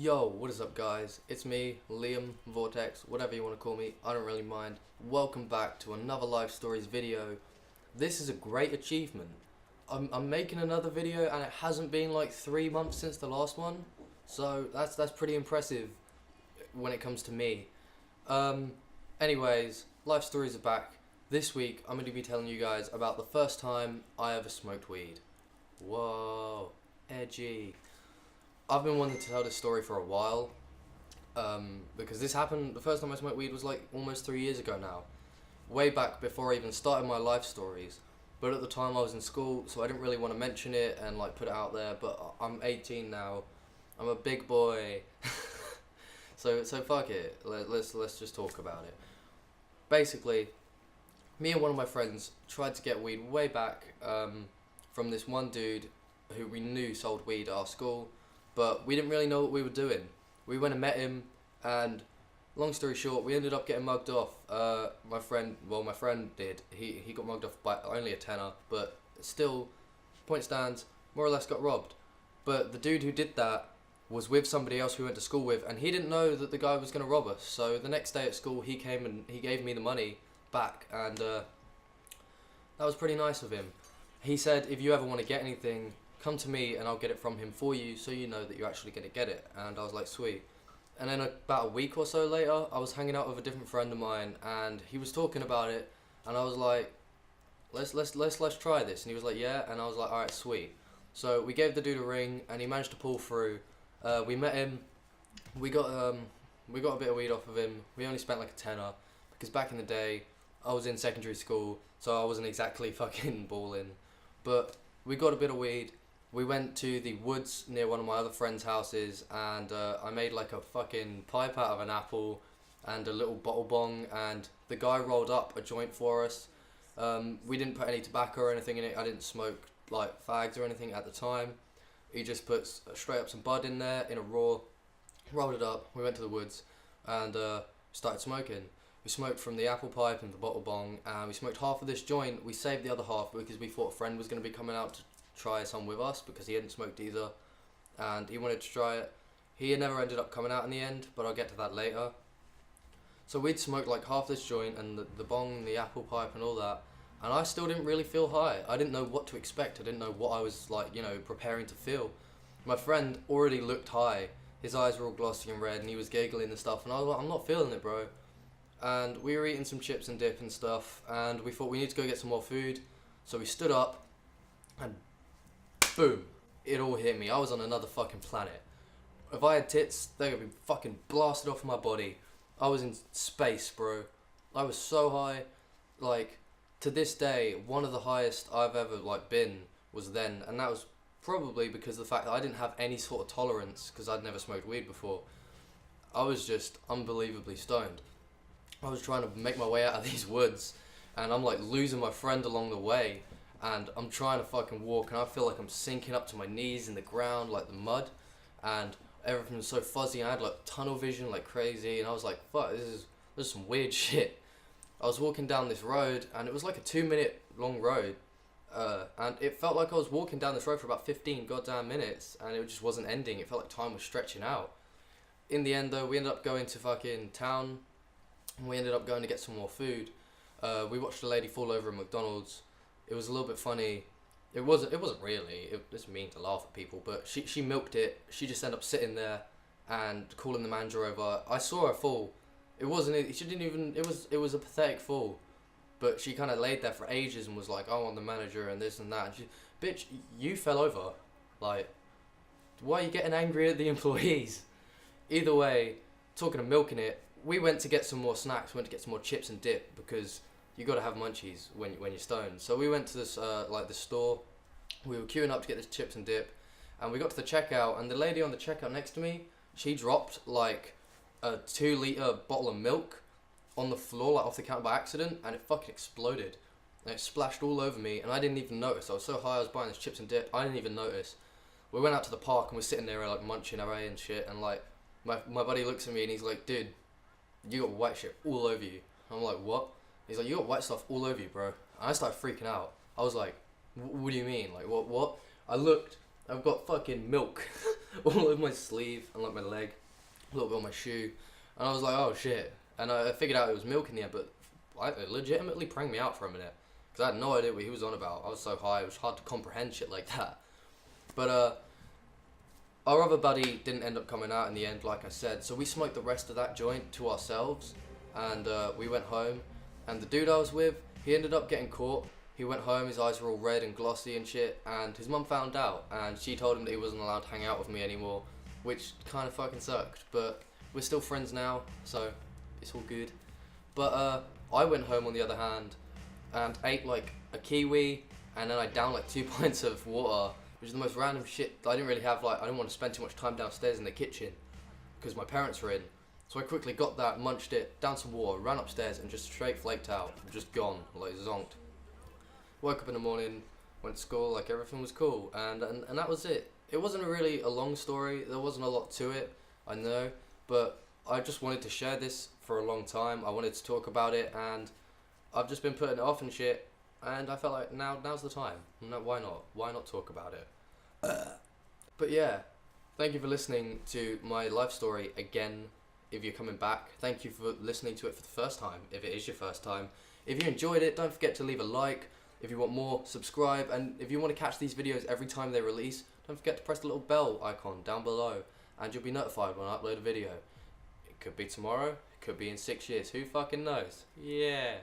Yo, what is up guys? It's me, Liam, Vortex, whatever you want to call me, I don't really mind. Welcome back to another Life Stories video. This is a great achievement. I'm making another video and it hasn't been like 3 months since the last one. So that's pretty impressive when it comes to me. Anyways, Life Stories are back. This week I'm going to be telling you guys about the first time I ever smoked weed. Whoa, edgy. I've been wanting to tell this story for a while, because this happened, the first time I smoked weed was like almost 3 years ago now. Way back before I even started my life stories. But at the time I was in school, so I didn't really want to mention it and like put it out there, but I'm 18 now. I'm a big boy. so fuck it, let's just talk about it. Basically, me and one of my friends tried to get weed way back from this one dude who we knew sold weed at our school. But we didn't really know what we were doing. We went and met him, and long story short, we ended up getting mugged off. My friend did. He got mugged off by only a tenner, but still, point stands, more or less got robbed. But the dude who did that was with somebody else we went to school with, and he didn't know that the guy was going to rob us. So the next day at school, he came and he gave me the money back, and that was pretty nice of him. He said, if you ever want to get anything, come to me and I'll get it from him for you, so you know that you're actually going to get it. And I was like, sweet. And then about a week or so later, I was hanging out with a different friend of mine, and he was talking about it, and I was like, let's try this. And he was like, yeah. And I was like, all right, sweet. So we gave the dude a ring, and he managed to pull through. We met him. We got a bit of weed off of him. We only spent like a tenner, because back in the day, I was in secondary school, so I wasn't exactly fucking balling. But we got a bit of weed. We went to the woods near one of my other friends' houses, and I made like a fucking pipe out of an apple and a little bottle bong, and the guy rolled up a joint for us. We didn't put any tobacco or anything in it. I didn't smoke like fags or anything at the time. He just put straight up some bud in there in a raw, rolled it up. We went to the woods and started smoking. We smoked from the apple pipe and the bottle bong, and we smoked half of this joint. We saved the other half because we thought a friend was going to be coming out to try some with us, because he hadn't smoked either and he wanted to try it. He never ended up coming out in the end, but I'll get to that later. So we'd smoked like half this joint and the bong, the apple pipe and all that, and I still didn't really feel high. I didn't know what to expect. I didn't know what I was like, preparing to feel. My friend already looked high. His eyes were all glossy and red and he was giggling and stuff, and I was like, I'm not feeling it, bro. And we were eating some chips and dip and stuff, and we thought we need to go get some more food. So we stood up and boom, it all hit me. I was on another fucking planet. If I had tits, they would be fucking blasted off my body. I was in space, bro. I was so high. Like, to this day, one of the highest I've ever been was then, and that was probably because of the fact that I didn't have any sort of tolerance, because I'd never smoked weed before. I was just unbelievably stoned. I was trying to make my way out of these woods, and I'm like losing my friend along the way. And I'm trying to fucking walk, and I feel like I'm sinking up to my knees in the ground, like the mud, and everything's so fuzzy. I had like tunnel vision like crazy, and I was like, fuck, this is some weird shit. I was walking down this road, and it was like a 2-minute long road, and it felt like I was walking down this road for about 15 goddamn minutes, and it just wasn't ending. It felt like time was stretching out. In the end though, we ended up going to fucking town, and we ended up going to get some more food. We watched a lady fall over at McDonald's. It was a little bit funny. It wasn't really. It's mean to laugh at people, but she milked it. She just ended up sitting there and calling the manager over. I saw her fall. It wasn't. She didn't even. It was a pathetic fall, but she kind of laid there for ages and was like, "I want the manager and this and that." And she, bitch, you fell over. Like, why are you getting angry at the employees? Either way, talking of milking it, we went to get some more snacks. We went to get some more chips and dip, because you gotta have munchies when you're stoned. So we went to this this store. We were queuing up to get this chips and dip, and we got to the checkout, and the lady on the checkout next to me, she dropped like a 2-liter bottle of milk on the floor, like off the counter by accident, and it fucking exploded. And it splashed all over me, and I didn't even notice. I was so high, I was buying this chips and dip, I didn't even notice. We went out to the park and we're sitting there like munching away and shit, and like my buddy looks at me and he's like, dude, you got white shit all over you. I'm like, what? He's like, you got white stuff all over you, bro. And I started freaking out. I was like, what do you mean? Like, what? I looked, I've got fucking milk all over my sleeve and like my leg, a little bit on my shoe, and I was like, oh shit. And I figured out it was milk in the end, but it legitimately pranked me out for a minute because I had no idea what he was on about. I was so high, it was hard to comprehend shit like that. But our other buddy didn't end up coming out in the end, like I said, so we smoked the rest of that joint to ourselves, and we went home, and the dude I was with, he ended up getting caught. He went home, his eyes were all red and glossy and shit, and his mum found out, and she told him that he wasn't allowed to hang out with me anymore, which kind of fucking sucked, but we're still friends now, so it's all good. But I went home on the other hand, and ate like a kiwi, and then I downed like 2 pints of water, which is the most random shit. I didn't really have I didn't want to spend too much time downstairs in the kitchen, because my parents were in. So I quickly got that, munched it, down some water, ran upstairs, and just straight flaked out, just gone, like zonked. Woke up in the morning, went to school, like everything was cool, and that was it. It wasn't really a long story, there wasn't a lot to it, I know, but I just wanted to share this for a long time. I wanted to talk about it, and I've just been putting it off and shit, and I felt like now's the time. No, why not? Why not talk about it? But yeah, thank you for listening to my life story again. If you're coming back, thank you for listening to it for the first time, if it is your first time. If you enjoyed it, don't forget to leave a like. If you want more, subscribe, and if you want to catch these videos every time they release, don't forget to press the little bell icon down below, and you'll be notified when I upload a video. It could be tomorrow, it could be in 6 years, who fucking knows? Yeah.